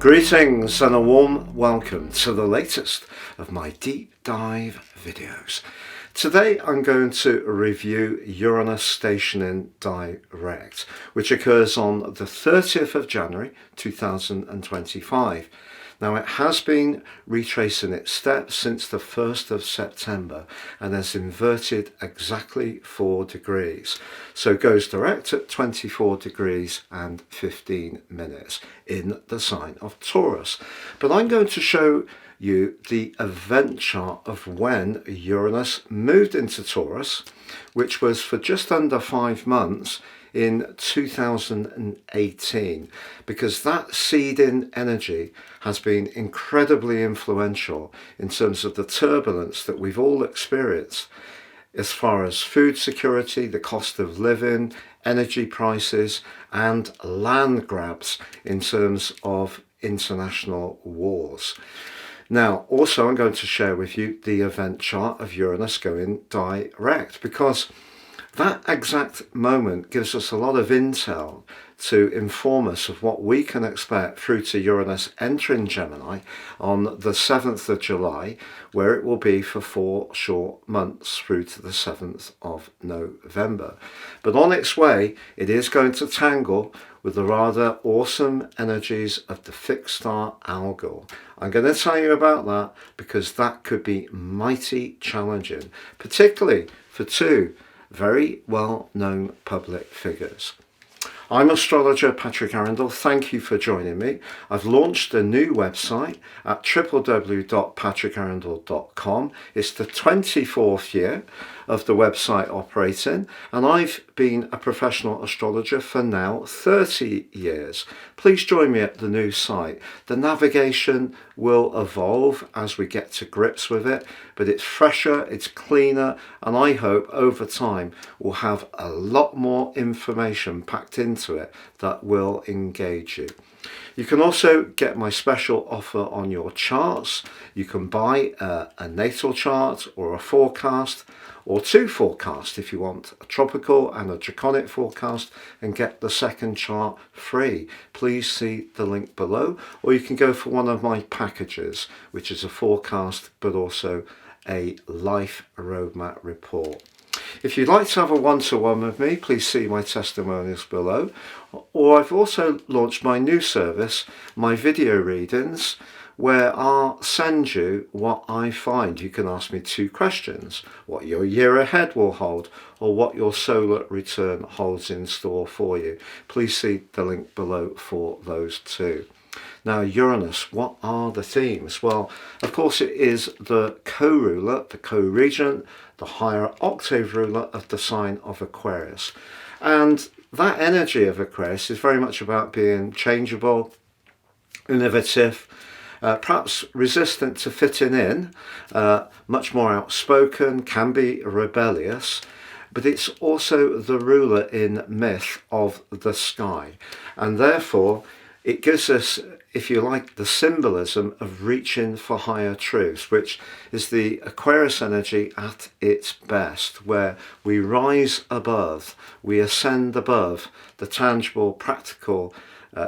Greetings and a warm welcome to the latest of my deep dive videos. Today I'm going to review Uranus stationing direct, which occurs on the 30th of January 2025. Now it has been retracing its steps since the 1st of September and has inverted exactly 4 degrees. So it goes direct at 24 degrees and 15 minutes in the sign of Taurus. But I'm going to show you the event chart of when Uranus moved into Taurus, which was for just under 5 months in 2018, because that seed-in energy has been incredibly influential in terms of the turbulence that we've all experienced as far as food security, the cost of living, energy prices, and land grabs in terms of international wars. Now, also I'm going to share with you the event chart of Uranus going direct, because that exact moment gives us a lot of intel to inform us of what we can expect through to Uranus entering Gemini on the 7th of July, where it will be for 4 short months through to the 7th of November. But on its way, it is going to tangle with the rather awesome energies of the fixed star Algol. I'm going to tell you about that because that could be mighty challenging, particularly for two very well-known public figures. I'm astrologer Patrick Arundell. Thank you for joining me. I've launched a new website at www.patrickarundell.com. It's the 24th year of the website operating, and I've been a professional astrologer for now 30 years. Please join me at the new site. The navigation will evolve as we get to grips with it, but it's fresher, it's cleaner, and I hope over time we'll have a lot more information packed into it that will engage you. You can also get my special offer on your charts. You can buy a natal chart or a forecast, or 2 forecasts if you want, a tropical and a draconic forecast, and get the second chart free. Please see the link below, or you can go for one of my packages, which is a forecast but also a life roadmap report. If you'd like to have a one-to-one with me, please see my testimonials below. Or I've also launched my new service, my video readings, where I'll send you what I find. You can ask me 2 questions: what your year ahead will hold, or what your solar return holds in store for you. Please see the link below for those 2. Now, Uranus, what are the themes? Well, of course, it is the co-ruler, the co-regent, the higher octave ruler of the sign of Aquarius. And that energy of Aquarius is very much about being changeable, innovative, perhaps resistant to fitting in, much more outspoken, can be rebellious, but it's also the ruler in myth of the sky. And therefore, it gives us, if you like, the symbolism of reaching for higher truths, which is the Aquarius energy at its best, where we rise above, we ascend above the tangible, practical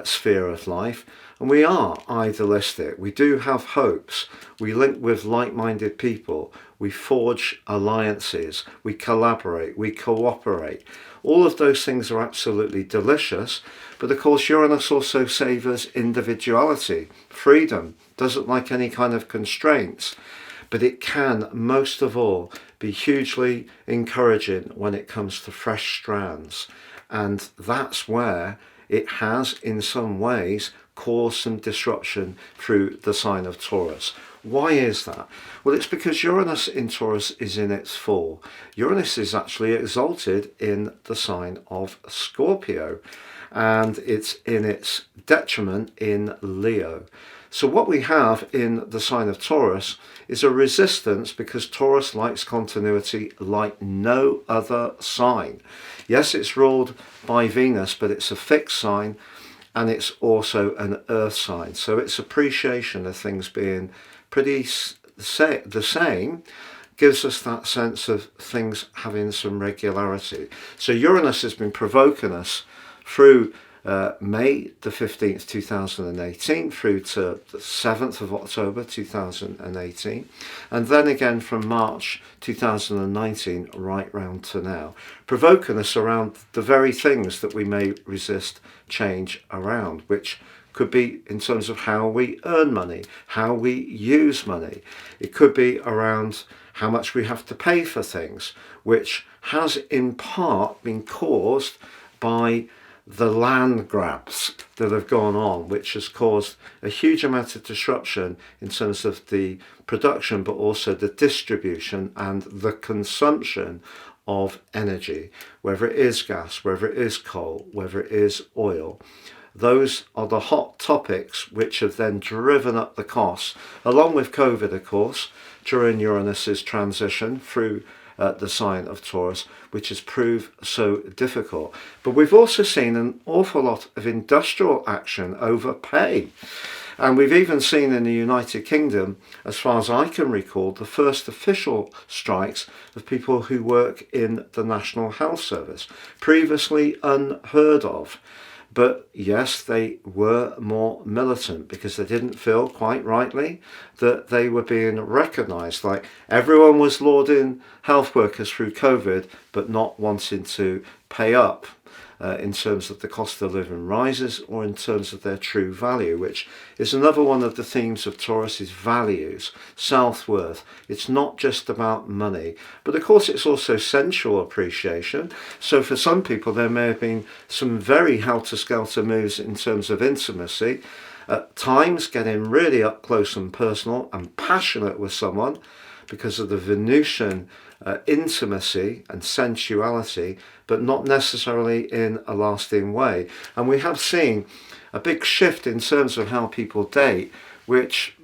sphere of life. And we are idealistic. We do have hopes. We link with like-minded people. We forge alliances. We collaborate. We cooperate. All of those things are absolutely delicious. But of course, Uranus also savours individuality, freedom, doesn't like any kind of constraints. But it can, most of all, be hugely encouraging when it comes to fresh strands. And that's where it has, in some ways, caused some disruption through the sign of Taurus. Why is that? Well, it's because Uranus in Taurus is in its fall. Uranus is actually exalted in the sign of Scorpio, and it's in its detriment in Leo. So what we have in the sign of Taurus is a resistance, because Taurus likes continuity like no other sign. Yes, it's ruled by Venus, but it's a fixed sign, and it's also an earth sign. So its appreciation of things being pretty the same gives us that sense of things having some regularity. So Uranus has been provoking us through May the 15th 2018 through to the 7th of October 2018, and then again from March 2019 right round to now, provoking us around the very things that we may resist change around, which could be in terms of how we earn money, how we use money. It could be around how much we have to pay for things, which has in part been caused by the land grabs that have gone on, which has caused a huge amount of disruption in terms of the production, but also the distribution and the consumption of energy, whether it is gas, whether it is coal, whether it is oil. Those are the hot topics which have then driven up the costs, along with COVID, of course, during Uranus's transition through the sign of Taurus, which has proved so difficult. But we've also seen an awful lot of industrial action over pay. And we've even seen in the United Kingdom, as far as I can recall, the first official strikes of people who work in the National Health Service, previously unheard of. But yes, they were more militant because they didn't feel, quite rightly, that they were being recognised. Like everyone was lauding health workers through COVID, but not wanting to pay up in terms of the cost of living rises or in terms of their true value, which is another one of the themes of Taurus's values, self-worth. It's not just about money, but of course it's also sensual appreciation. So for some people there may have been some very helter-skelter moves in terms of intimacy, at times getting really up close and personal and passionate with someone because of the Venusian intimacy and sensuality, but not necessarily in a lasting way. And we have seen a big shift in terms of how people date, which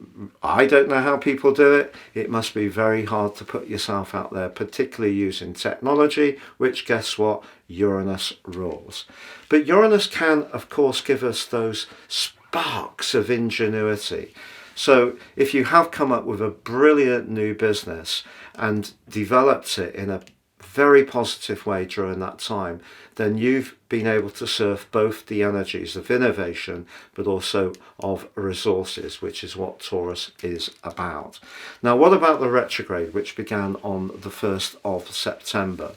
I don't know how people do it. It must be very hard to put yourself out there, particularly using technology, which, guess what, Uranus rules. But Uranus can, of course, give us those sparks of ingenuity. So if you have come up with a brilliant new business and developed it in a very positive way during that time, then you've been able to surf both the energies of innovation but also of resources, which is what Taurus is about. Now, what about the retrograde, which began on the 1st of September?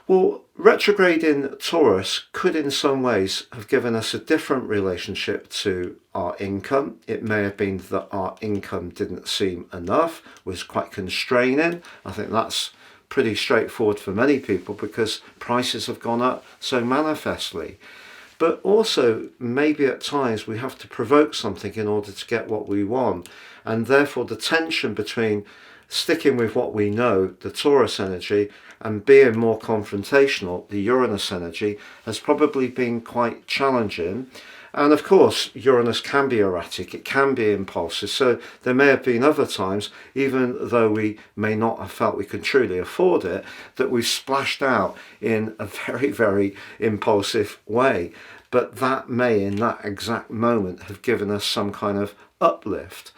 Well, retrograde in Taurus could in some ways have given us a different relationship to our income. It may have been that our income didn't seem enough, was quite constraining. I think that's pretty straightforward for many people because prices have gone up so manifestly. But also maybe at times we have to provoke something in order to get what we want, and therefore the tension between sticking with what we know, the Taurus energy, and being more confrontational, the Uranus energy, has probably been quite challenging. And of course, Uranus can be erratic, it can be impulsive, so there may have been other times, even though we may not have felt we could truly afford it, that we've splashed out in a very, very impulsive way. But that may, in that exact moment, have given us some kind of uplift.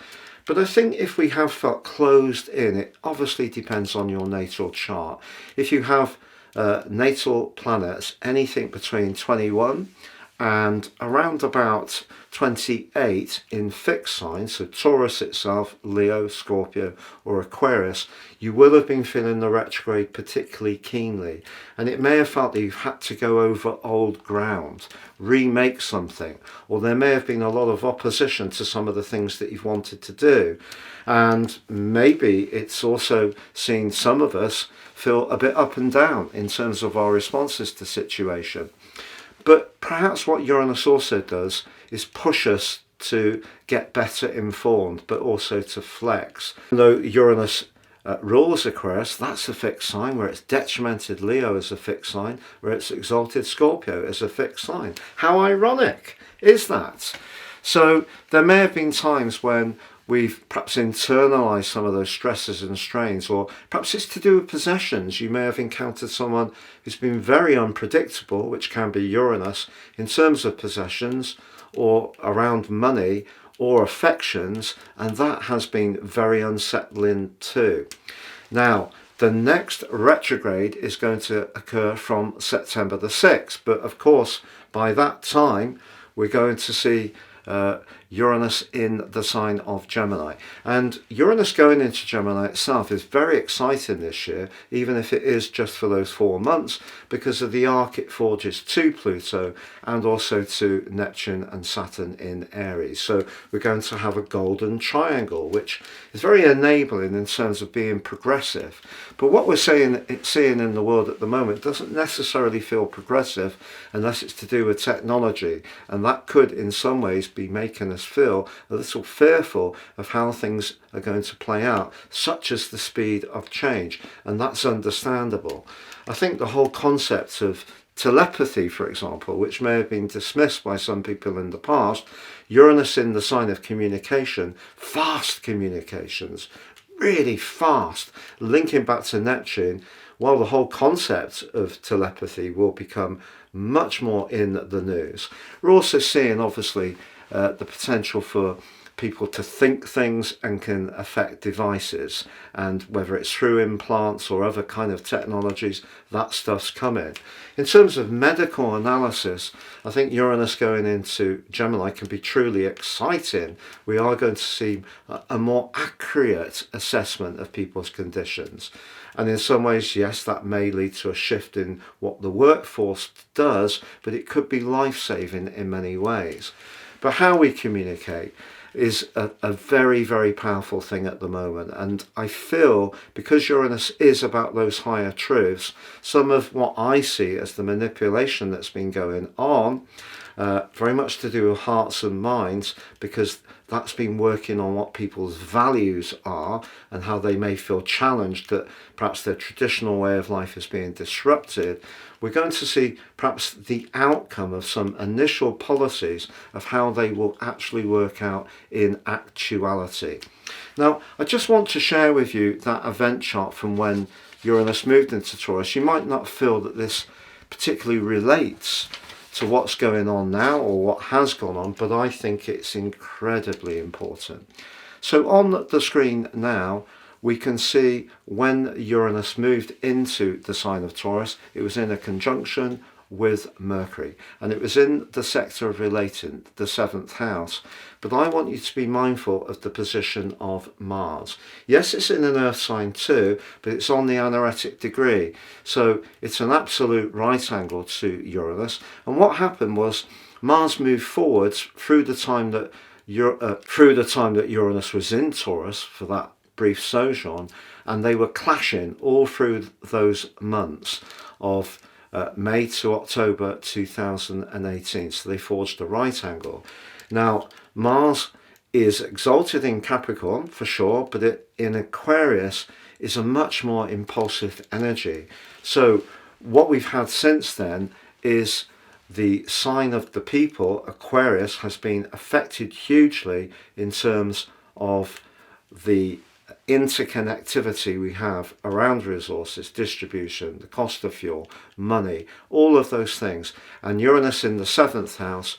But I think if we have felt closed in, it obviously depends on your natal chart. If you have natal planets, anything between 21 and around about 28 in fixed signs, so Taurus itself, Leo, Scorpio or Aquarius, you will have been feeling the retrograde particularly keenly, and it may have felt that you've had to go over old ground, remake something, or there may have been a lot of opposition to some of the things that you've wanted to do. And maybe it's also seen some of us feel a bit up and down in terms of our responses to situation. But perhaps what Uranus also does is push us to get better informed, but also to flex. Though Uranus rules Aquarius, that's a fixed sign, where it's detrimented Leo as a fixed sign, where it's exalted Scorpio as a fixed sign. How ironic is that? So there may have been times when we've perhaps internalized some of those stresses and strains, or perhaps it's to do with possessions. You may have encountered someone who's been very unpredictable, which can be Uranus, in terms of possessions or around money or affections, and that has been very unsettling too. Now, The next retrograde is going to occur from September the 6th, but of course by that time we're going to see Uranus in the sign of Gemini. And Uranus going into Gemini itself is very exciting this year, even if it is just for those 4 months, because of the arc it forges to Pluto and also to Neptune and Saturn in Aries. So we're going to have a golden triangle, which is very enabling in terms of being progressive. But what we're seeing in the world at the moment doesn't necessarily feel progressive unless it's to do with technology, and that could in some ways be making us feel a little fearful of how things are going to play out, such as the speed of change, and that's understandable. I think the whole concept of telepathy, for example, which may have been dismissed by some people in the past, Uranus in the sign of communication, fast communications, really fast, linking back to Neptune, while the whole concept of telepathy will become much more in the news. We're also seeing, obviously, the potential for people to think things and can affect devices, and whether it's through implants or other kind of technologies, that stuff's coming. In terms of medical analysis, I think Uranus going into Gemini can be truly exciting. We are going to see a more accurate assessment of people's conditions. And in some ways, yes, that may lead to a shift in what the workforce does, but it could be life-saving in many ways. But how we communicate is a very, very powerful thing at the moment. And I feel, because Uranus is about those higher truths, some of what I see as the manipulation that's been going on, very much to do with hearts and minds, because that's been working on what people's values are and how they may feel challenged that perhaps their traditional way of life is being disrupted. We're going to see perhaps the outcome of some initial policies of how they will actually work out in actuality. Now, I just want to share with you that event chart from when Uranus moved into Taurus. You might not feel that this particularly relates to what's going on now or what has gone on, but I think it's incredibly important. So on the screen now, we can see when Uranus moved into the sign of Taurus, it was in a conjunction with Mercury, and it was in the sector of relating, the 7th house. But I want you to be mindful of the position of Mars. Yes, it's in an earth sign too, but it's on the anaretic degree, so it's an absolute right angle to Uranus. And what happened was Mars moved forwards through the time that Uranus was in Taurus for that brief sojourn, and they were clashing all through those months of May to October 2018. So they forged a right angle. Now, Mars is exalted in Capricorn for sure, but in Aquarius is a much more impulsive energy. So what we've had since then is the sign of the people, Aquarius, has been affected hugely in terms of the interconnectivity we have around resources, distribution, the cost of fuel, money, all of those things. And Uranus in the 7th house,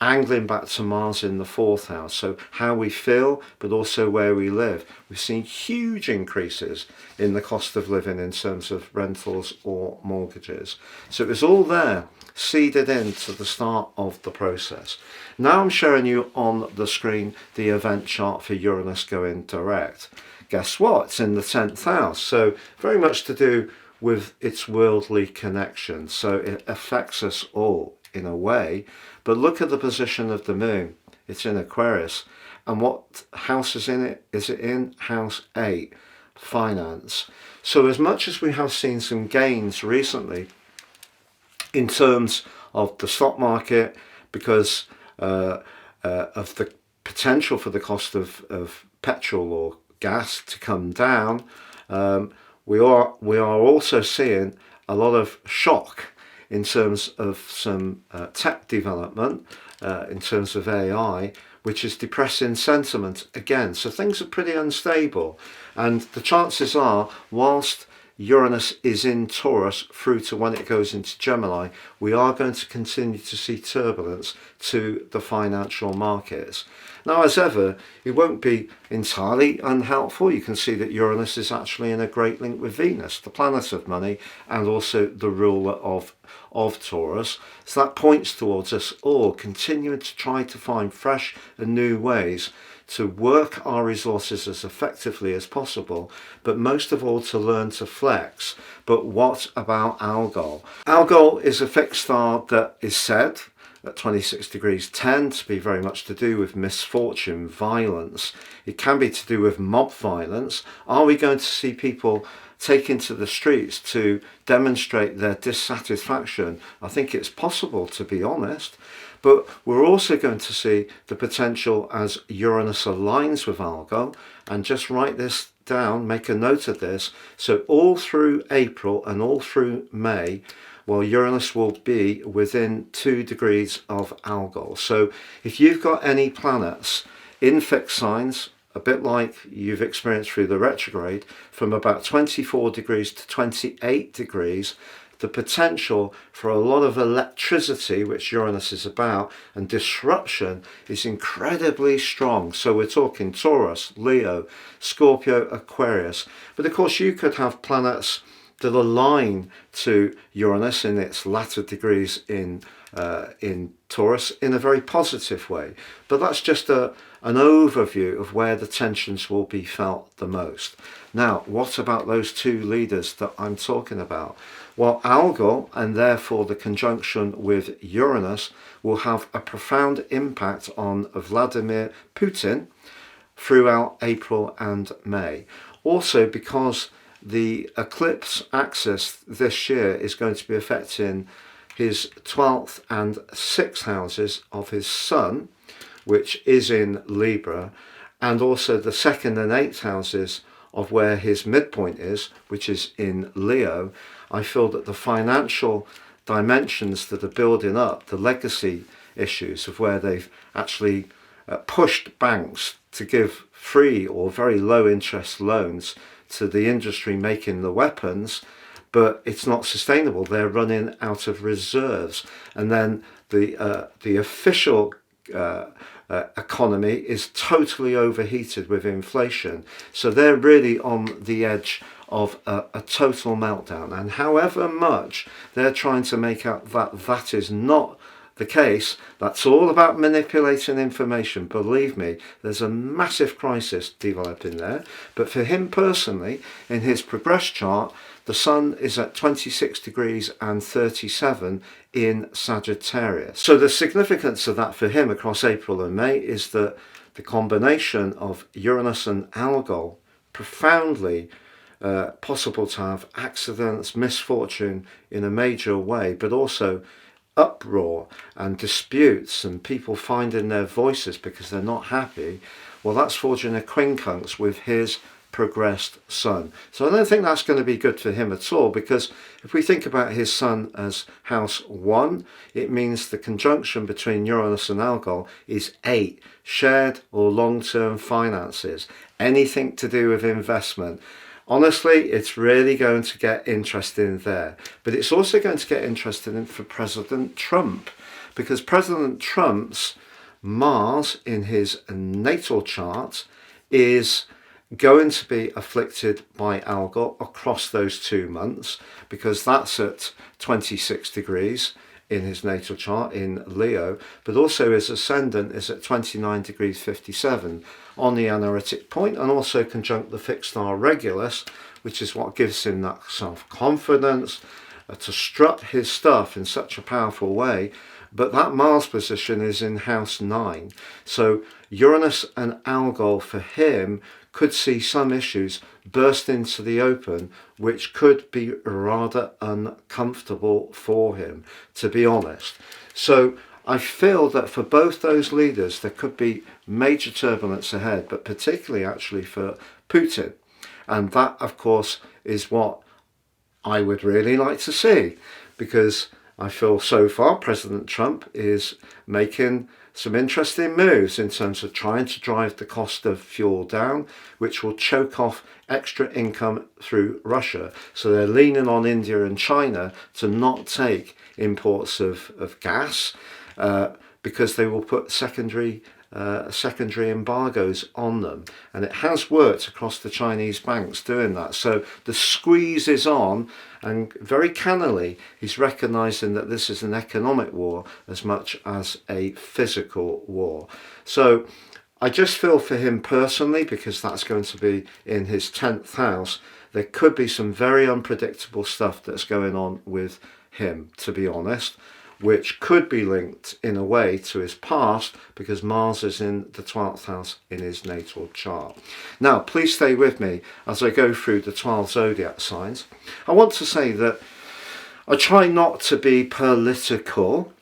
angling back to Mars in the 4th house. So how we feel, but also where we live. We've seen huge increases in the cost of living in terms of rentals or mortgages. So it was all there, seeded into the start of the process. Now I'm showing you on the screen the event chart for Uranus going direct. Guess what? It's in the 10th house. So very much to do with its worldly connection. So it affects us all in a way. But look at the position of the moon. It's in Aquarius. And what house is in it? Is it in house 8, finance? So as much as we have seen some gains recently in terms of the stock market, because of the potential for the cost of petrol or gas to come down, we are also seeing a lot of shock in terms of some tech development, in terms of AI, which is depressing sentiment again. So things are pretty unstable, and the chances are, whilst Uranus is in Taurus through to when it goes into Gemini, we are going to continue to see turbulence to the financial markets. Now, as ever, it won't be entirely unhelpful. You can see that Uranus is actually in a great link with Venus, the planet of money, and also the ruler of Taurus. So that points towards us all continuing to try to find fresh and new ways to work our resources as effectively as possible, but most of all to learn to flex. But what about Algol? Algol is a fixed star that is said at 26 degrees 10 to be very much to do with misfortune, violence. It can be to do with mob violence. Are we going to see people taken to the streets to demonstrate their dissatisfaction? I think it's possible, to be honest. But we're also going to see the potential as Uranus aligns with Algol, and just write this down, make a note of this. So all through April and all through May, well, Uranus will be within 2 degrees of Algol. So if you've got any planets in fixed signs, a bit like you've experienced through the retrograde, from about 24 degrees to 28 degrees, the potential for a lot of electricity, which Uranus is about, and disruption is incredibly strong. So we're talking Taurus, Leo, Scorpio, Aquarius. But of course you could have planets that align to Uranus in its latter degrees in Taurus in a very positive way. But that's just an overview of where the tensions will be felt the most. Now, what about those two leaders that I'm talking about? Well, Algol, and therefore the conjunction with Uranus, will have a profound impact on Vladimir Putin throughout April and May. Also, because the eclipse axis this year is going to be affecting his 12th and 6th houses of his sun, which is in Libra, and also the 2nd and 8th houses of where his midpoint is, which is in Leo. I feel that the financial dimensions that are building up, the legacy issues of where they've actually pushed banks to give free or very low interest loans to the industry making the weapons, but it's not sustainable. They're running out of reserves, and then the official economy is totally overheated with inflation. So they're really on the edge of a total meltdown. And however much they're trying to make out that that is not the case, that's all about manipulating information. Believe me, there's a massive crisis developing there. But for him personally, in his progress chart, the sun is at 26 degrees and 37 in Sagittarius. So the significance of that for him across April and May is that the combination of Uranus and Algol, profoundly possible to have accidents, misfortune in a major way, but also uproar and disputes and people finding their voices because they're not happy. Well, that's forging a quincunx with his progressed sun. So I don't think that's going to be good for him at all, because if we think about his sun as house 1, it means the conjunction between Uranus and Algol is 8, shared or long-term finances, anything to do with investment. Honestly, it's really going to get interesting there. But it's also going to get interesting for President Trump, because President Trump's Mars in his natal chart is going to be afflicted by Algol across those 2 months, because that's at 26 degrees in his natal chart in Leo, but also his ascendant is at 29 degrees 57 on the analytic point, and also conjunct the fixed star Regulus, which is what gives him that self-confidence to strut his stuff in such a powerful way. But that Mars position is in house 9. So Uranus and Algol for him could see some issues burst into the open, which could be rather uncomfortable for him, to be honest. So I feel that for both those leaders, there could be major turbulence ahead, but particularly actually for Putin. And that, of course, is what I would really like to see, because I feel so far President Trump is making some interesting moves in terms of trying to drive the cost of fuel down, which will choke off extra income through Russia. So they're leaning on India and China to not take imports of gas, because they will put secondary secondary embargoes on them, and it has worked across the Chinese banks doing that. So the squeeze is on, and very cannily he's recognising that this is an economic war as much as a physical war. So I just feel for him personally, because that's going to be in his 10th house. There could be some very unpredictable stuff that's going on with him, to be honest, which could be linked in a way to his past, because Mars is in the 12th house in his natal chart. Now, please stay with me as I go through the 12 zodiac signs. I want to say that I try not to be political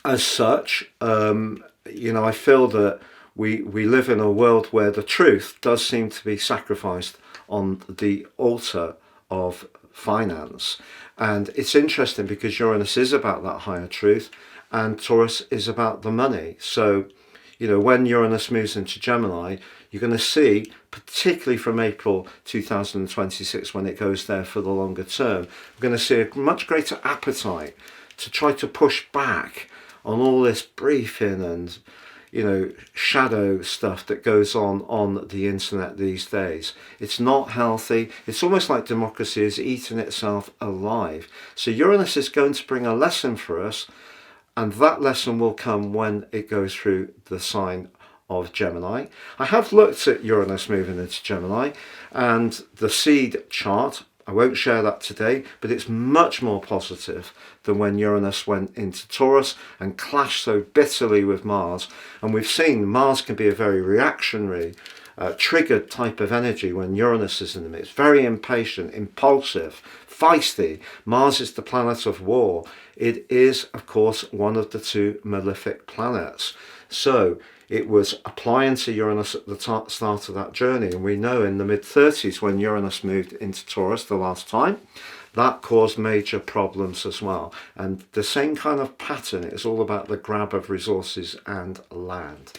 as such. I feel that we live in a world where the truth does seem to be sacrificed on the altar of finance. And it's interesting because Uranus is about that higher truth and Taurus is about the money. So, when Uranus moves into Gemini, you're going to see, particularly from April 2026, when it goes there for the longer term, we're going to see a much greater appetite to try to push back on all this briefing and shadow stuff that goes on the internet these days. It's not healthy. It's almost like democracy is eating itself alive. So Uranus is going to bring a lesson for us, and that lesson will come when it goes through the sign of Gemini. I have looked at Uranus moving into Gemini and the seed chart. I won't share that today, but it's much more positive than when Uranus went into Taurus and clashed so bitterly with Mars. And we've seen Mars can be a very reactionary, triggered type of energy when Uranus is in the midst. Very impatient, impulsive, feisty. Mars is the planet of war. It is, of course, one of the two malefic planets. So it was applying to Uranus at the start of that journey. And we know in the mid-30s, when Uranus moved into Taurus the last time, that caused major problems as well. And the same kind of pattern, it's all about the grab of resources and land.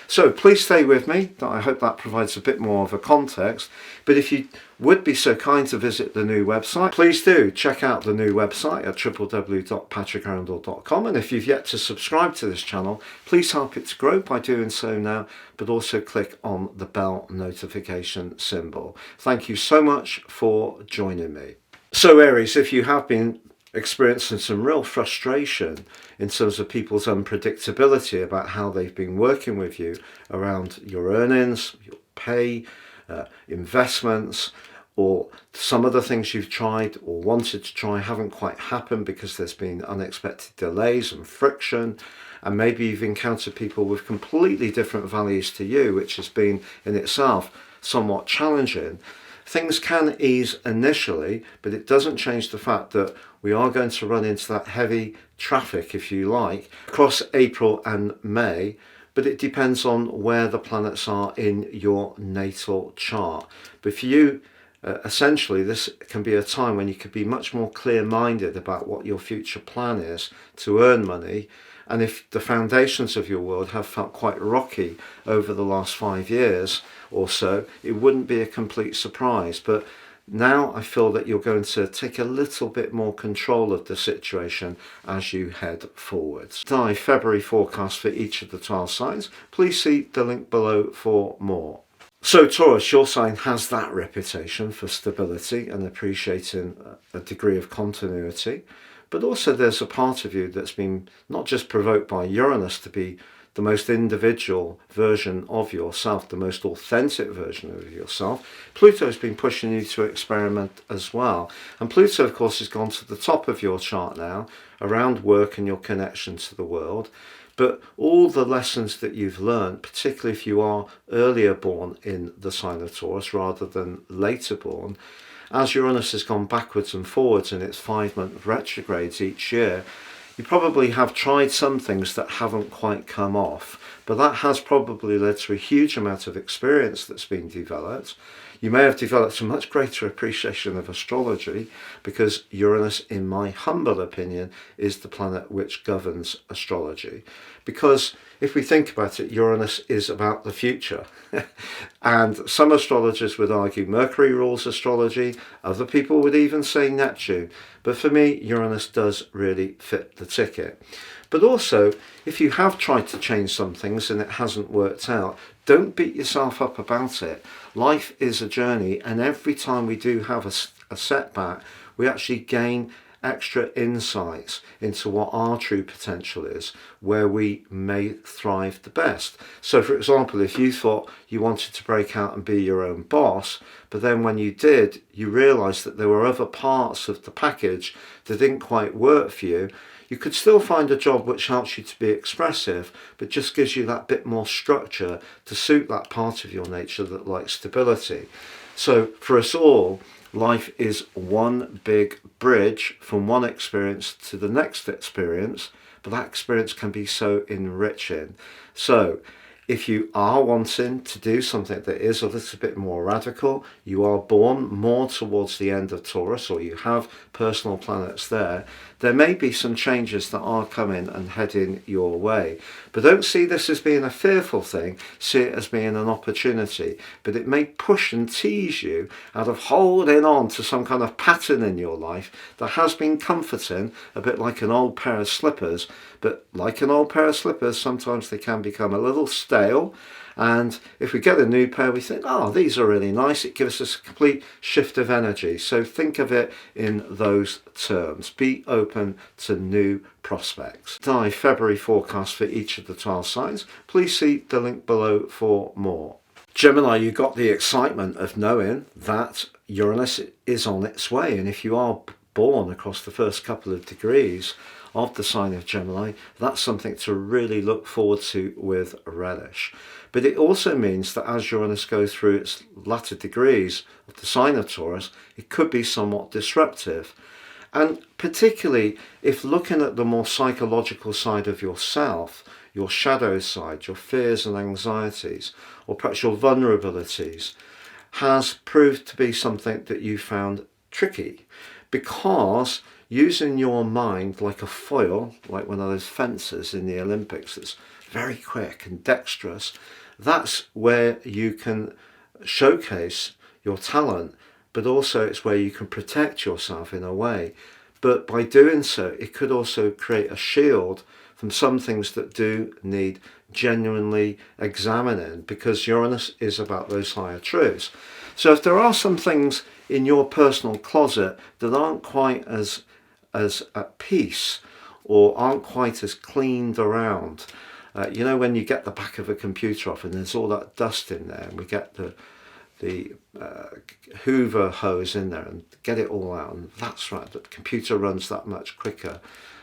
So please stay with me. I hope that provides a bit more of a context. But if you would be so kind to visit the new website, please do check out the new website at www.patrickarundell.com. And if you've yet to subscribe to this channel, please help it to grow by doing so now, but also click on the bell notification symbol. Thank you so much for joining me. So Aries, if you have been experiencing some real frustration in terms of people's unpredictability about how they've been working with you around your earnings, your pay, investments, or some of the things you've tried or wanted to try haven't quite happened because there's been unexpected delays and friction, and maybe you've encountered people with completely different values to you, which has been in itself somewhat challenging. Things can ease initially, but it doesn't change the fact that we are going to run into that heavy traffic, if you like, across April and May, but it depends on where the planets are in your natal chart. But for you, essentially, this can be a time when you could be much more clear-minded about what your future plan is to earn money. And if the foundations of your world have felt quite rocky over the last 5 years or so, it wouldn't be a complete surprise. But now I feel that you're going to take a little bit more control of the situation as you head forwards. My February forecast for each of the 12 signs. Please see the link below for more. So Taurus, your sign has that reputation for stability and appreciating a degree of continuity. But also there's a part of you that's been not just provoked by Uranus to be the most individual version of yourself, the most authentic version of yourself. Pluto's been pushing you to experiment as well. And Pluto, of course, has gone to the top of your chart now around work and your connection to the world. But all the lessons that you've learned, particularly if you are earlier born in the sign of Taurus rather than later born, as Uranus has gone backwards and forwards in its 5-month retrogrades each year, you probably have tried some things that haven't quite come off, but that has probably led to a huge amount of experience that's been developed. You may have developed a much greater appreciation of astrology because Uranus, in my humble opinion, is the planet which governs astrology. Because if we think about it, Uranus is about the future. And some astrologers would argue Mercury rules astrology, other people would even say Neptune. But for me, Uranus does really fit the ticket. But also, if you have tried to change some things and it hasn't worked out, don't beat yourself up about it. Life is a journey, and every time we do have a setback, we actually gain extra insights into what our true potential is, where we may thrive the best. So for example, if you thought you wanted to break out and be your own boss, but then when you did, you realized that there were other parts of the package that didn't quite work for you, you could still find a job which helps you to be expressive, but just gives you that bit more structure to suit that part of your nature that likes stability. So for us all, life is one big bridge from one experience to the next experience, but that experience can be so enriching. So if you are wanting to do something that is a little bit more radical, you are born more towards the end of Taurus, or you have personal planets there may be some changes that are coming and heading your way. But don't see this as being a fearful thing, see it as being an opportunity. But it may push and tease you out of holding on to some kind of pattern in your life that has been comforting, a bit like an old pair of slippers. But like an old pair of slippers, sometimes they can become a little stale. And if we get a new pair, we think, oh, these are really nice. It gives us a complete shift of energy. So think of it in those terms. Be open to new prospects. February forecast for each of the 12 signs. Please see the link below for more. Gemini, you got the excitement of knowing that Uranus is on its way. And if you are born across the first couple of degrees of the sign of Gemini, that's something to really look forward to with relish. But it also means that as Uranus goes through its latter degrees of the sign of Taurus, it could be somewhat disruptive. And particularly if looking at the more psychological side of yourself, your shadow side, your fears and anxieties, or perhaps your vulnerabilities, has proved to be something that you found tricky. Because using your mind like a foil, like one of those fencers in the Olympics that's very quick and dexterous, that's where you can showcase your talent, but also it's where you can protect yourself in a way. But by doing so, it could also create a shield from some things that do need genuinely examining, because Uranus is about those higher truths. So if there are some things in your personal closet that aren't quite as at peace, or aren't quite as cleaned around, you know, when you get the back of a computer off and there's all that dust in there, and we get the Hoover hose in there and get it all out, and that's right, the computer runs that much quicker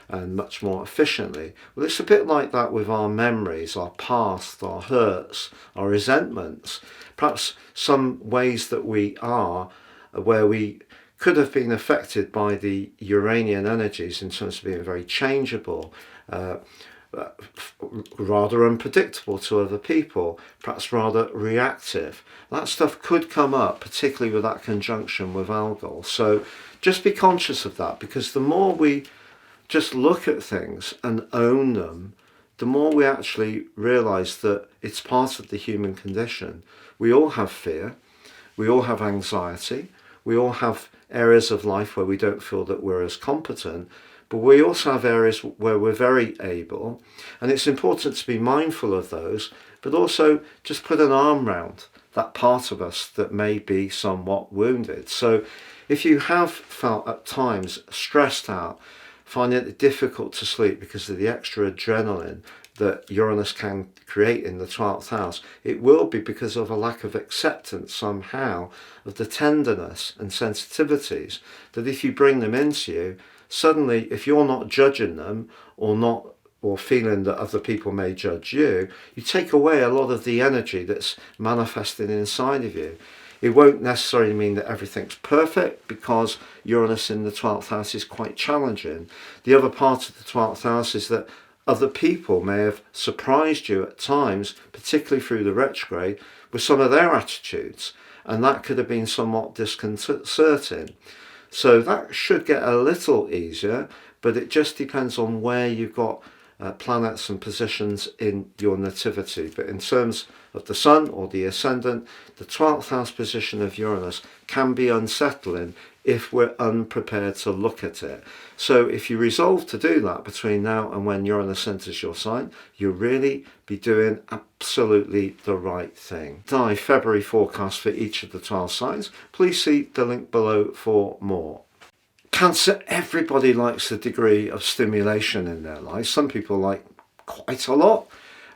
and much more efficiently. Well, it's a bit like that with our memories, our past, our hurts, our resentments, perhaps some ways that we are, where we could have been affected by the Uranian energies in terms of being very changeable, rather unpredictable to other people, perhaps rather reactive. That stuff could come up, particularly with that conjunction with Algol. So just be conscious of that, because the more we just look at things and own them, the more we actually realise that it's part of the human condition. We all have fear, we all have anxiety, we all have areas of life where we don't feel that we're as competent, but we also have areas where we're very able, and it's important to be mindful of those, but also just put an arm around that part of us that may be somewhat wounded. So if you have felt at times stressed out, finding it difficult to sleep because of the extra adrenaline that Uranus can create in the 12th house, it will be because of a lack of acceptance somehow of the tenderness and sensitivities that if you bring them into you, suddenly if you're not judging them or feeling that other people may judge you, you take away a lot of the energy that's manifesting inside of you. It won't necessarily mean that everything's perfect, because Uranus in the 12th house is quite challenging. The other part of the 12th house is that other people may have surprised you at times, particularly through the retrograde, with some of their attitudes. and that could have been somewhat disconcerting. So that should get a little easier, but it just depends on where you've got planets and positions in your nativity. But in terms of the Sun or the Ascendant, the 12th house position of Uranus can be unsettling if we're unprepared to look at it. So if you resolve to do that between now and when Uranus enters your sign, you'll really be doing absolutely the right thing. February forecast for each of the 12 signs. Please see the link below for more. Cancer, everybody likes a degree of stimulation in their life. Some people like quite a lot.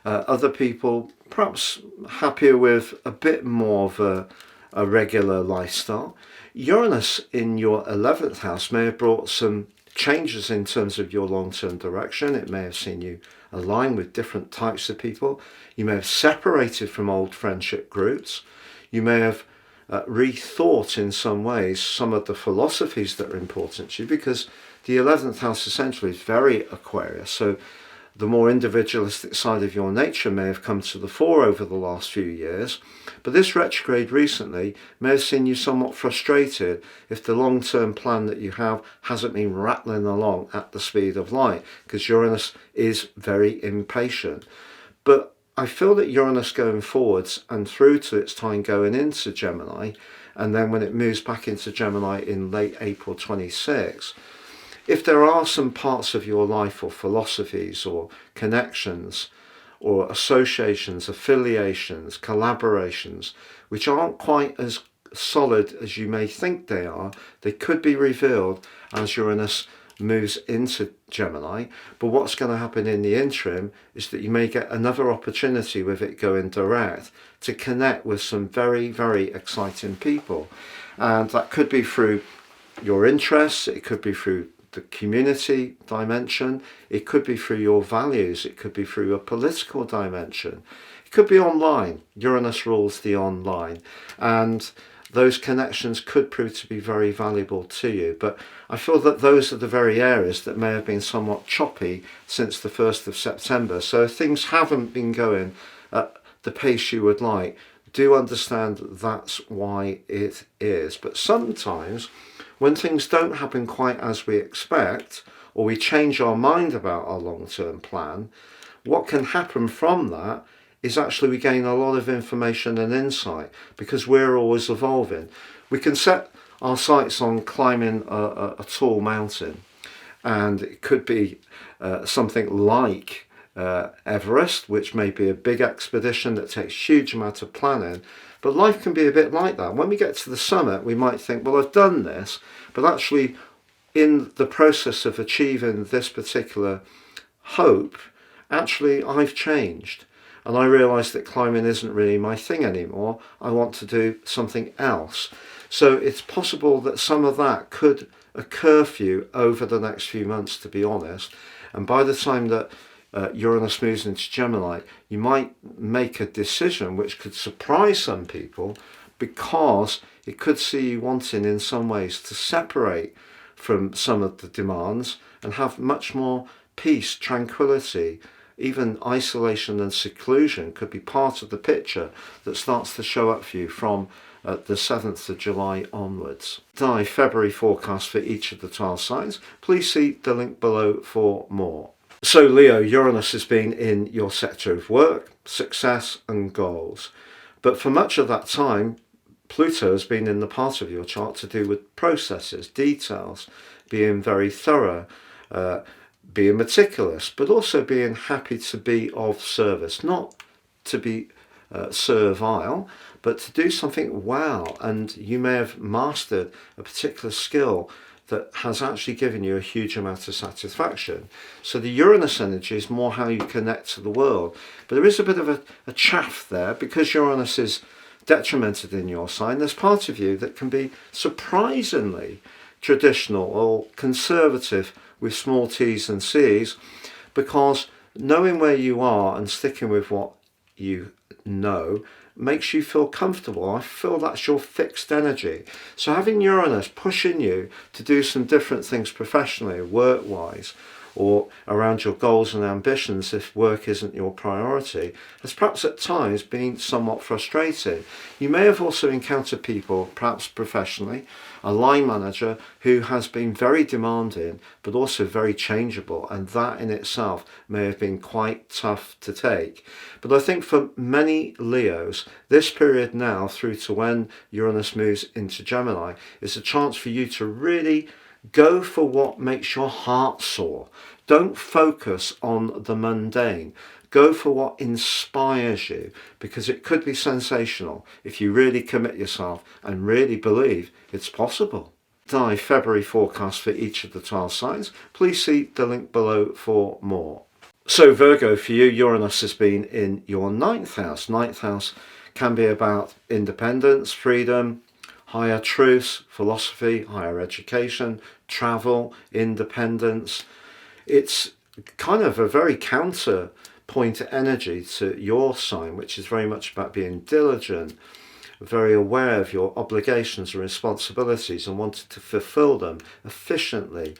Other people perhaps happier with a bit more of a regular lifestyle. Uranus in your 11th house may have brought some changes in terms of your long-term direction. It may have seen you align with different types of people. You may have separated from old friendship groups. You may have rethought in some ways some of the philosophies that are important to you, because the 11th house essentially is very Aquarius. So the more individualistic side of your nature may have come to the fore over the last few years, but this retrograde recently may have seen you somewhat frustrated if the long-term plan that you have hasn't been rattling along at the speed of light, because Uranus is very impatient. But I feel that Uranus going forwards and through to its time going into Gemini, and then when it moves back into Gemini in late April 26, if there are some parts of your life or philosophies or connections or associations, affiliations, collaborations, which aren't quite as solid as you may think they are, they could be revealed as Uranus moves into Gemini. But what's going to happen in the interim is that you may get another opportunity with it going direct to connect with some very, very exciting people. And that could be through your interests, it could be through the community dimension, it could be through your values, it could be through a political dimension, it could be online. Uranus rules the online, and those connections could prove to be very valuable to you. But I feel that those are the very areas that may have been somewhat choppy since the 1st of September. So if things haven't been going at the pace you would like, do understand that's why it is. But sometimes when things don't happen quite as we expect, or we change our mind about our long-term plan, what can happen from that is actually we gain a lot of information and insight, because we're always evolving. We can set our sights on climbing a tall mountain, and it could be something like Everest, which may be a big expedition that takes huge amount of planning. But life can be a bit like that. When we get to the summit, we might think, well, I've done this, but actually in the process of achieving this particular hope, actually I've changed. And I realise that climbing isn't really my thing anymore. I want to do something else. So it's possible that some of that could occur for you over the next few months, to be honest. And by the time that Uranus moves into Gemini, you might make a decision which could surprise some people, because it could see you wanting in some ways to separate from some of the demands and have much more peace, tranquility. Even isolation and seclusion could be part of the picture that starts to show up for you from the 7th of July onwards. February forecast for each of the 12 signs. Please see the link below for more. So Leo, Uranus has been in your sector of work, success and goals. But for much of that time, Pluto has been in the part of your chart to do with processes, details, being very thorough, being meticulous, but also being happy to be of service, not to be servile, but to do something well. And you may have mastered a particular skill that has actually given you a huge amount of satisfaction. So the Uranus energy is more how you connect to the world. But there is a bit of a chaff there, because Uranus is detrimented in your sign. There's part of you that can be surprisingly traditional or conservative with small t's and c's, because knowing where you are and sticking with what you know makes you feel comfortable. I feel that's your fixed energy. So having Uranus pushing you to do some different things professionally, work-wise, or around your goals and ambitions if work isn't your priority, has perhaps at times been somewhat frustrating. You may have also encountered people, perhaps professionally, a line manager who has been very demanding but also very changeable, and that in itself may have been quite tough to take. But I think for many Leos, this period now through to when Uranus moves into Gemini is a chance for you to really go for what makes your heart soar. Don't focus on the mundane. Go for what inspires you, because it could be sensational if you really commit yourself and really believe it's possible. Die February forecast for each of the 12 signs. Please see the link below for more. So Virgo, for you, Uranus has been in your 9th house. 9th house can be about independence, freedom, higher truths, philosophy, higher education, travel, independence. It's kind of a very counterpoint energy to your sign, which is very much about being diligent, very aware of your obligations and responsibilities and wanting to fulfill them efficiently.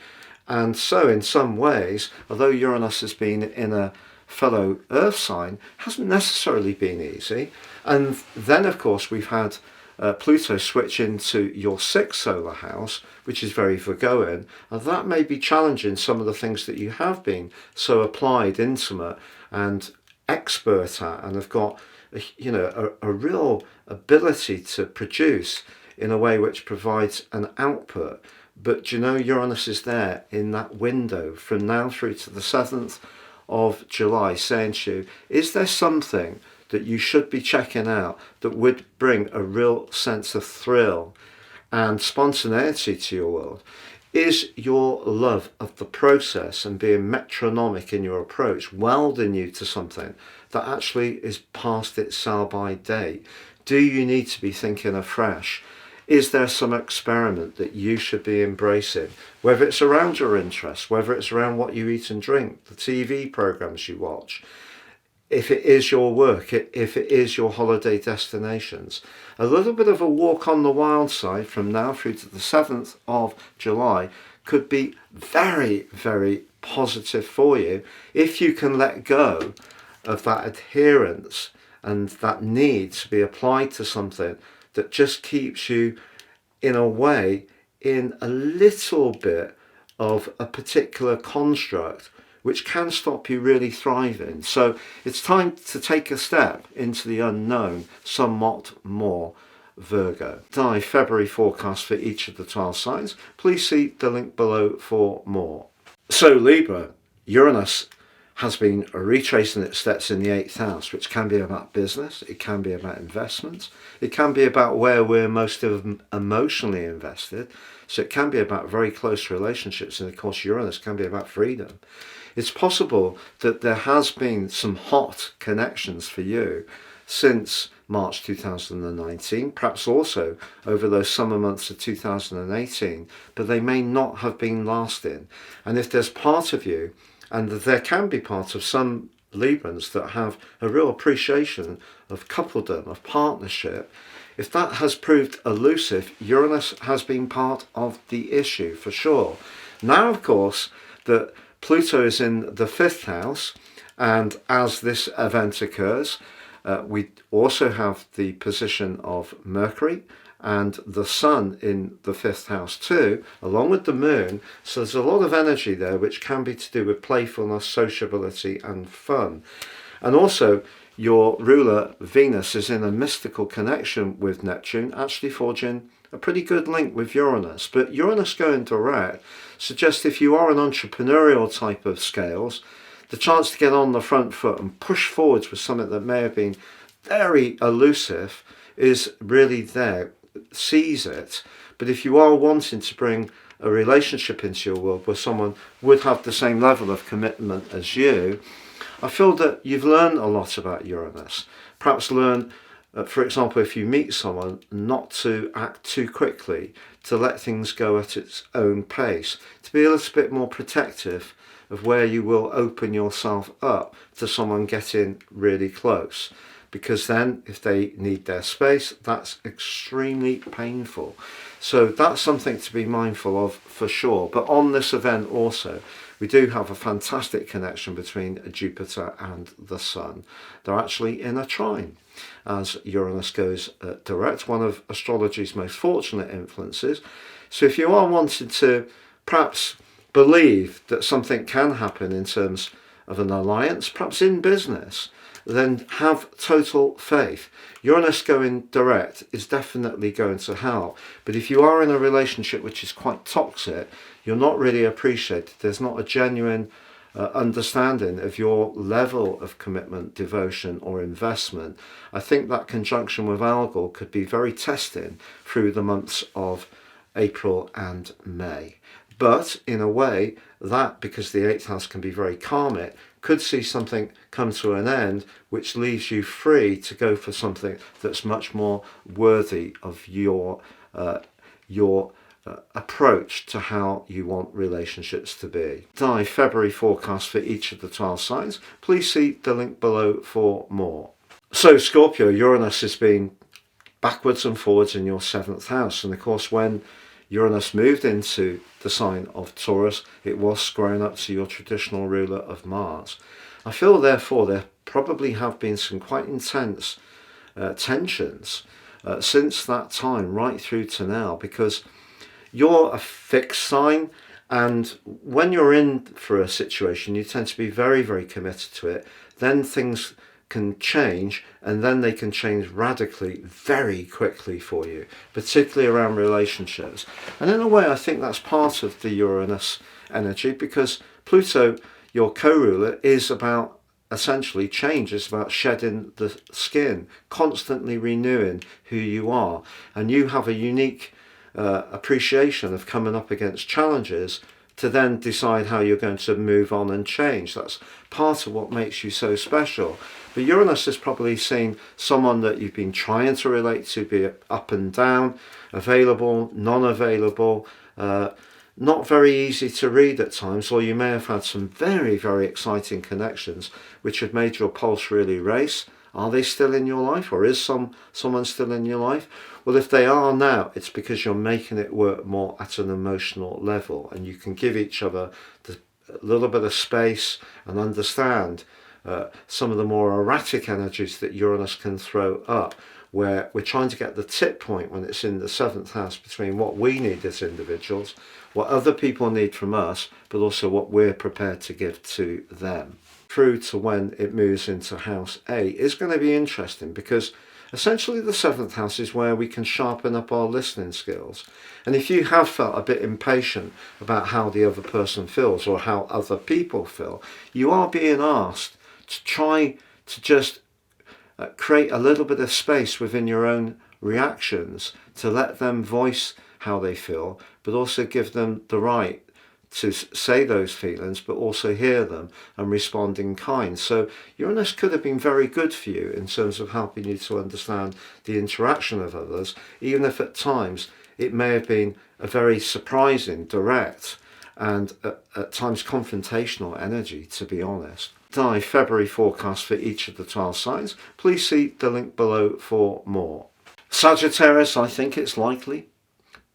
And so in some ways, although Uranus has been in a fellow earth sign, hasn't necessarily been easy. And then of course we've had Pluto switch into your 6th solar house, which is very Virgoan, and that may be challenging some of the things that you have been so applied, intimate and expert at, and have got a real ability to produce in a way which provides an output. But Uranus is there in that window from now through to the 7th of July saying to you, is there something that you should be checking out that would bring a real sense of thrill and spontaneity to your world? Is your love of the process and being metronomic in your approach welding you to something that actually is past its sell-by date? Do you need to be thinking afresh? Is there some experiment that you should be embracing? Whether it's around your interests, whether it's around what you eat and drink, the TV programs you watch, if it is your work, if it is your holiday destinations. A little bit of a walk on the wild side from now through to the 7th of July could be very, very positive for you if you can let go of that adherence and that need to be applied to something that just keeps you in a way in a little bit of a particular construct which can stop you really thriving. So it's time to take a step into the unknown somewhat more, Virgo. Die February forecast for each of the 12 signs. Please see the link below for more. So Libra, Uranus has been retracing its steps in the 8th house, which can be about business, it can be about investments, it can be about where we're most emotionally invested, so it can be about very close relationships, and of course Uranus can be about freedom. It's possible that there has been some hot connections for you since March 2019, perhaps also over those summer months of 2018, but they may not have been lasting. And if there's part of you, and there can be part of some Librans that have a real appreciation of coupledom, of partnership, if that has proved elusive, Uranus has been part of the issue for sure. Now, of course, that Pluto is in the 5th house, and as this event occurs, we also have the position of Mercury and the Sun in the 5th house too, along with the Moon. So there's a lot of energy there which can be to do with playfulness, sociability and fun. And also your ruler Venus is in a mystical connection with Neptune, actually forging a pretty good link with Uranus. But Uranus going direct suggests if you are an entrepreneurial type of scales, the chance to get on the front foot and push forwards with something that may have been very elusive is really there. Seize it. But if you are wanting to bring a relationship into your world where someone would have the same level of commitment as you, I feel that you've learned a lot about Uranus. Perhaps learn, for example, if you meet someone, not to act too quickly, to let things go at its own pace, to be a little bit more protective of where you will open yourself up to someone getting really close. Because then if they need their space, that's extremely painful. So that's something to be mindful of for sure. But on this event also, we do have a fantastic connection between Jupiter and the Sun. They're actually in a trine as Uranus goes direct, one of astrology's most fortunate influences. So if you are wanting to perhaps believe that something can happen in terms of an alliance, perhaps in business, then have total faith. Uranus going direct is definitely going to help. But if you are in a relationship which is quite toxic, you're not really appreciated. There's not a genuine understanding of your level of commitment, devotion or investment. I think that conjunction with Algol could be very testing through the months of April and May. But in a way, that, because the 8th house can be very karmic, could see something come to an end, which leaves you free to go for something that's much more worthy of your approach to how you want relationships to be. Die February forecast for each of the 12 signs. Please see the link below for more. So Scorpio, Uranus has been backwards and forwards in your 7th house, and of course when Uranus moved into the sign of Taurus, it was squaring up to your traditional ruler of Mars. I feel therefore there probably have been some quite intense tensions since that time right through to now, because you're a fixed sign, and when you're in for a situation you tend to be very, very committed to it. Then things can change, and then they can change radically very quickly for you, particularly around relationships. And in a way I think that's part of the Uranus energy, because Pluto, your co-ruler, is about essentially change. It's about shedding the skin, constantly renewing who you are, and you have a unique appreciation of coming up against challenges to then decide how you're going to move on and change. That's part of what makes you so special. But Uranus has probably seen someone that you've been trying to relate to be up and down, available, non-available, not very easy to read at times, or you may have had some very, very exciting connections which have made your pulse really race. Are they still in your life, or is someone still in your life? Well, if they are now, it's because you're making it work more at an emotional level, and you can give each other a little bit of space and understand some of the more erratic energies that Uranus can throw up, where we're trying to get the tip point when it's in the 7th house between what we need as individuals, what other people need from us, but also what we're prepared to give to them. Through to when it moves into house A is going to be interesting, because essentially the 7th house is where we can sharpen up our listening skills. And if you have felt a bit impatient about how the other person feels or how other people feel, you are being asked to try to just create a little bit of space within your own reactions to let them voice how they feel, but also give them the right to say those feelings, but also hear them and respond in kind. So Uranus could have been very good for you in terms of helping you to understand the interaction of others, even if at times it may have been a very surprising, direct, and at times confrontational energy, to be honest. Die February forecast for each of the 12 signs. Please see the link below for more. Sagittarius, I think it's likely,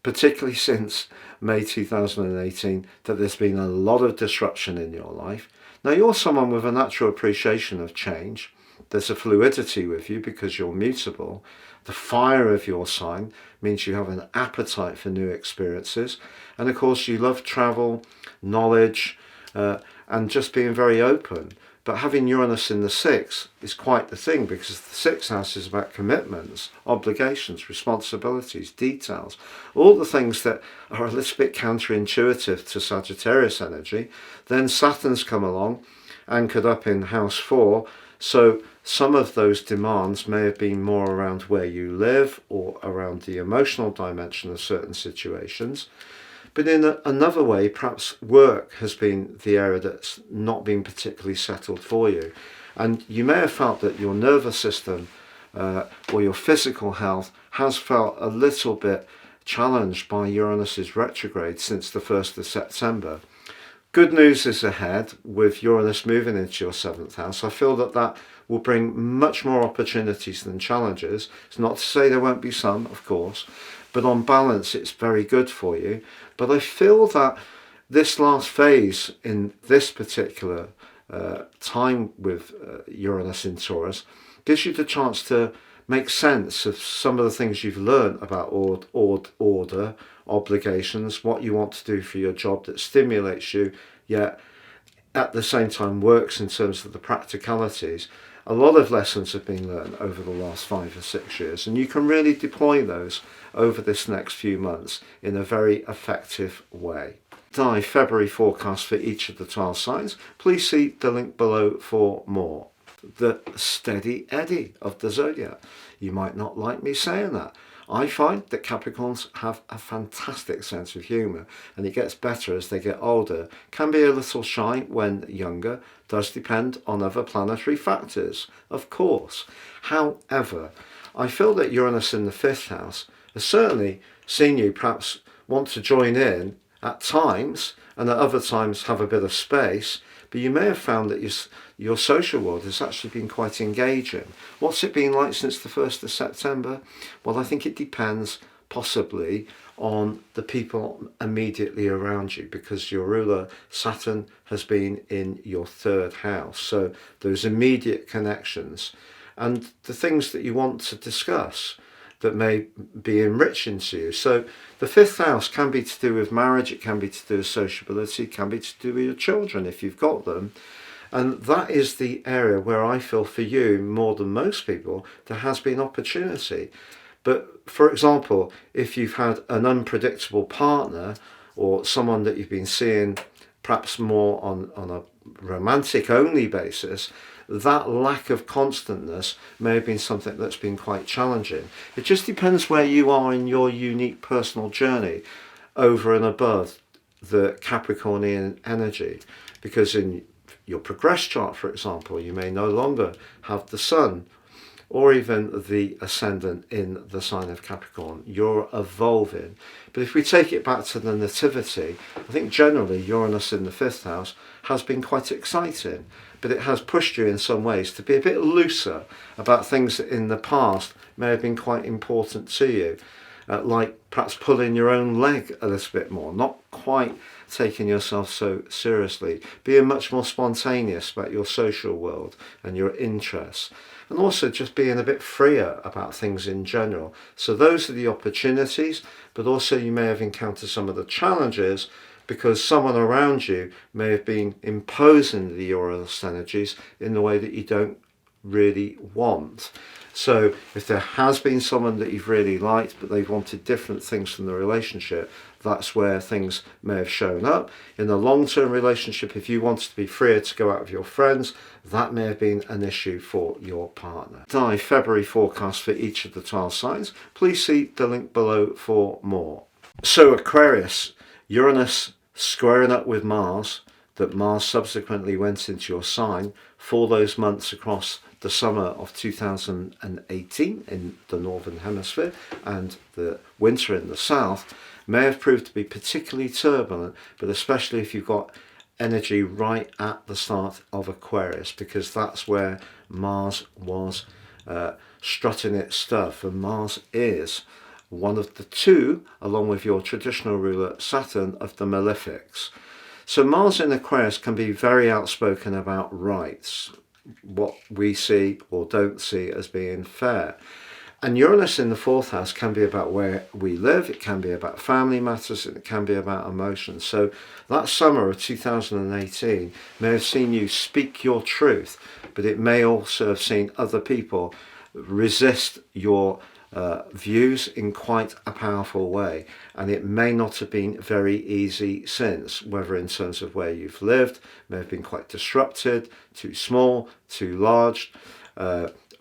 particularly since May 2018, that there's been a lot of disruption in your life. Now, you're someone with a natural appreciation of change. There's a fluidity with you because you're mutable. The fire of your sign means you have an appetite for new experiences. And of course, you love travel, knowledge, and just being very open. But having Uranus in the 6th is quite the thing, because the 6th house is about commitments, obligations, responsibilities, details, all the things that are a little bit counterintuitive to Sagittarius energy. Then Saturn's come along, anchored up in house 4, so some of those demands may have been more around where you live or around the emotional dimension of certain situations. But in another way, perhaps work has been the area that's not been particularly settled for you. And you may have felt that your nervous system or your physical health has felt a little bit challenged by Uranus's retrograde since the 1st of September. Good news is ahead with Uranus moving into your 7th house. I feel that that will bring much more opportunities than challenges. It's not to say there won't be some, of course, but on balance it's very good for you. But I feel that This last phase in this particular time with Uranus in Taurus gives you the chance to make sense of some of the things you've learned about order, obligations, what you want to do for your job that stimulates you, yet at the same time works in terms of the practicalities. A lot of lessons have been learned over the last 5 or 6 years, and you can really deploy those over this next few months in a very effective way. February forecast for each of the 12 signs. Please see the link below for more. The steady Eddie of the zodiac. You might not like me saying that. I find that Capricorns have a fantastic sense of humour, and it gets better as they get older. Can be a little shy when younger, does depend on other planetary factors, of course. However, I feel that Uranus in the 5th house has certainly seen you perhaps want to join in at times, and at other times have a bit of space, but you may have found that your social world has actually been quite engaging. What's it been like since the 1st of September? Well, I think it depends possibly on the people immediately around you, because your ruler Saturn has been in your 3rd house, so those immediate connections and the things that you want to discuss that may be enriching to you. So the 5th house can be to do with marriage, it can be to do with sociability, it can be to do with your children if you've got them. And that is the area where I feel for you, more than most people, there has been opportunity. But for example, if you've had an unpredictable partner or someone that you've been seeing perhaps more on a romantic only basis, that lack of constantness may have been something that's been quite challenging. It just depends where you are in your unique personal journey over and above the Capricornian energy, because in your progress chart, for example, you may no longer have the sun or even the ascendant in the sign of Capricorn. You're evolving. But if we take it back to the nativity, I think generally Uranus in the 5th house has been quite exciting, but it has pushed you in some ways to be a bit looser about things that in the past may have been quite important to you, like perhaps pulling your own leg a little bit more, not quite taking yourself so seriously, being much more spontaneous about your social world and your interests, and also just being a bit freer about things in general. So those are the opportunities, but also you may have encountered some of the challenges because someone around you may have been imposing the Uranus energies in the way that you don't really want. So if there has been someone that you've really liked, but they've wanted different things from the relationship, that's where things may have shown up. In a long-term relationship, if you wanted to be freer to go out with your friends, that may have been an issue for your partner. February forecast for each of the 12 signs. Please see the link below for more. So Aquarius, Uranus squaring up with Mars, that Mars subsequently went into your sign for those months across the summer of 2018 in the northern hemisphere and the winter in the south, may have proved to be particularly turbulent, but especially if you've got energy right at the start of Aquarius, because that's where Mars was strutting its stuff, and Mars is one of the two, along with your traditional ruler Saturn, of the malefics. So Mars in Aquarius can be very outspoken about rights, what we see or don't see as being fair. And Uranus in the 4th house can be about where we live, it can be about family matters, and it can be about emotions. So that summer of 2018 may have seen you speak your truth, but it may also have seen other people resist your views in quite a powerful way, and it may not have been very easy since, whether in terms of where you've lived, may have been quite disrupted, too small, too large,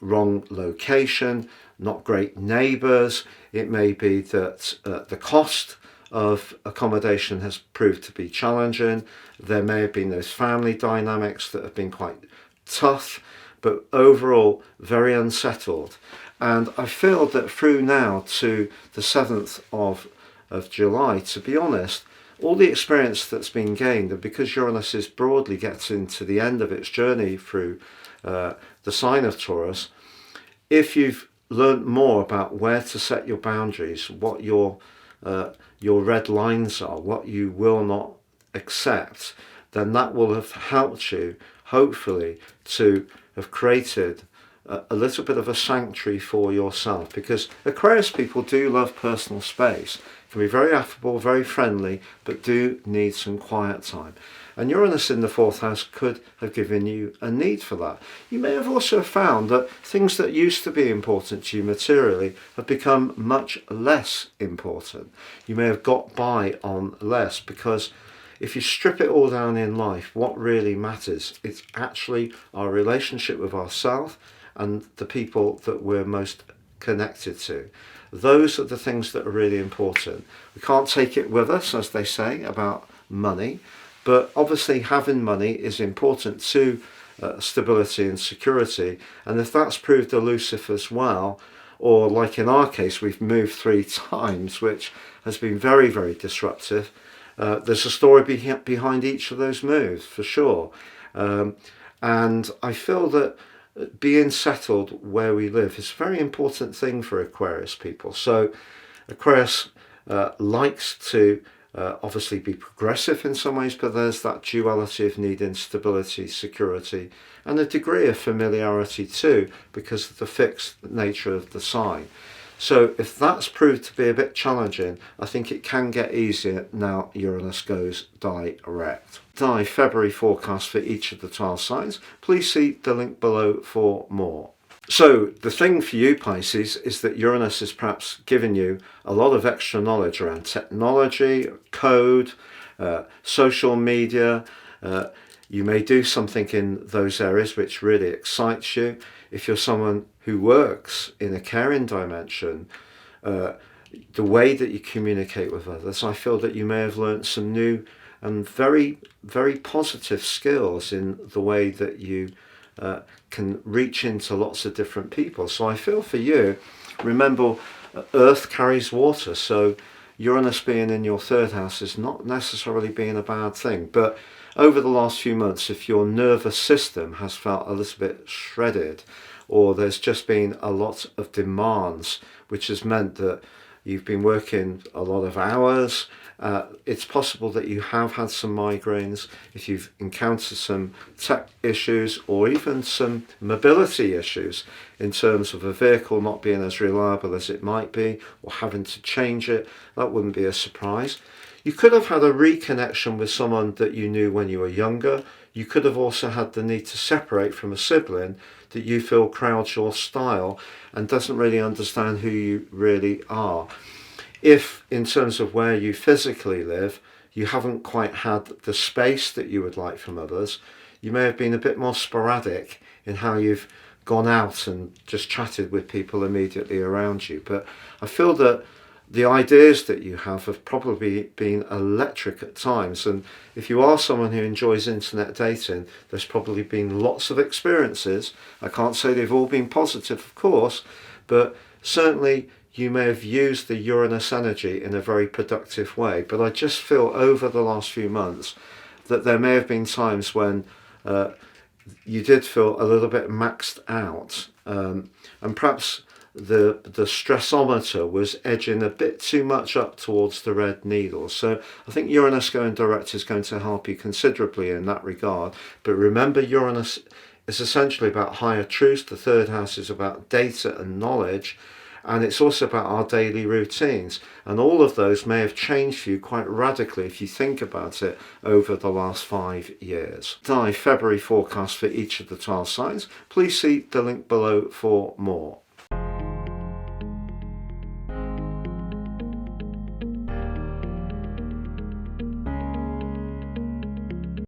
wrong location, not great neighbours. It may be that the cost of accommodation has proved to be challenging. There may have been those family dynamics that have been quite tough, but overall very unsettled. And I feel that through now to the 7th of July, to be honest, all the experience that's been gained, and because Uranus is broadly getting to the end of its journey through the sign of Taurus, if you've learned more about where to set your boundaries, what your red lines are, what you will not accept, then that will have helped you, hopefully, to have created a little bit of a sanctuary for yourself, because Aquarius people do love personal space, can be very affable, very friendly, but do need some quiet time. And Uranus in the 4th house could have given you a need for that. You may have also found that things that used to be important to you materially have become much less important. You may have got by on less, because if you strip it all down in life, what really matters is actually our relationship with ourselves and the people that we're most connected to. Those are the things that are really important. We can't take it with us, as they say, about money, but obviously having money is important to stability and security. And if that's proved elusive as well, or like in our case, we've moved 3 times, which has been very, very disruptive, there's a story behind each of those moves, for sure. And I feel that being settled where we live is a very important thing for Aquarius people. So Aquarius likes to obviously be progressive in some ways, but there's that duality of needing stability, security, and a degree of familiarity too, because of the fixed nature of the sign. So if that's proved to be a bit challenging, I think it can get easier now Uranus goes direct. February forecast for each of the tile signs. Please see the link below for more. So the thing for you, Pisces, is that Uranus is perhaps giving you a lot of extra knowledge around technology, code, social media. You may do something in those areas which really excites you. If you're someone who works in a caring dimension, the way that you communicate with others, I feel that you may have learned some new and very, very positive skills in the way that you can reach into lots of different people. So I feel for you, remember, earth carries water, so Uranus being in your 3rd house is not necessarily being a bad thing. But over the last few months, if your nervous system has felt a little bit shredded, or there's just been a lot of demands, which has meant that you've been working a lot of hours, it's possible that you have had some migraines. If you've encountered some tech issues or even some mobility issues in terms of a vehicle not being as reliable as it might be, or having to change it, that wouldn't be a surprise. You could have had a reconnection with someone that you knew when you were younger. You could have also had the need to separate from a sibling that you feel crowds your style and doesn't really understand who you really are. If, in terms of where you physically live, you haven't quite had the space that you would like from others, you may have been a bit more sporadic in how you've gone out and just chatted with people immediately around you. But I feel that the ideas that you have probably been electric at times, and if you are someone who enjoys internet dating, there's probably been lots of experiences. I can't say they've all been positive, of course, but certainly you may have used the Uranus energy in a very productive way. But I just feel over the last few months that there may have been times when you did feel a little bit maxed out, and perhaps the stressometer was edging a bit too much up towards the red needle. So I think Uranus going direct is going to help you considerably in that regard. But remember, Uranus is essentially about higher truths. The 3rd house is about data and knowledge, and it's also about our daily routines. And all of those may have changed for you quite radically if you think about it over the last 5 years. February forecast for each of the tile signs. Please see the link below for more.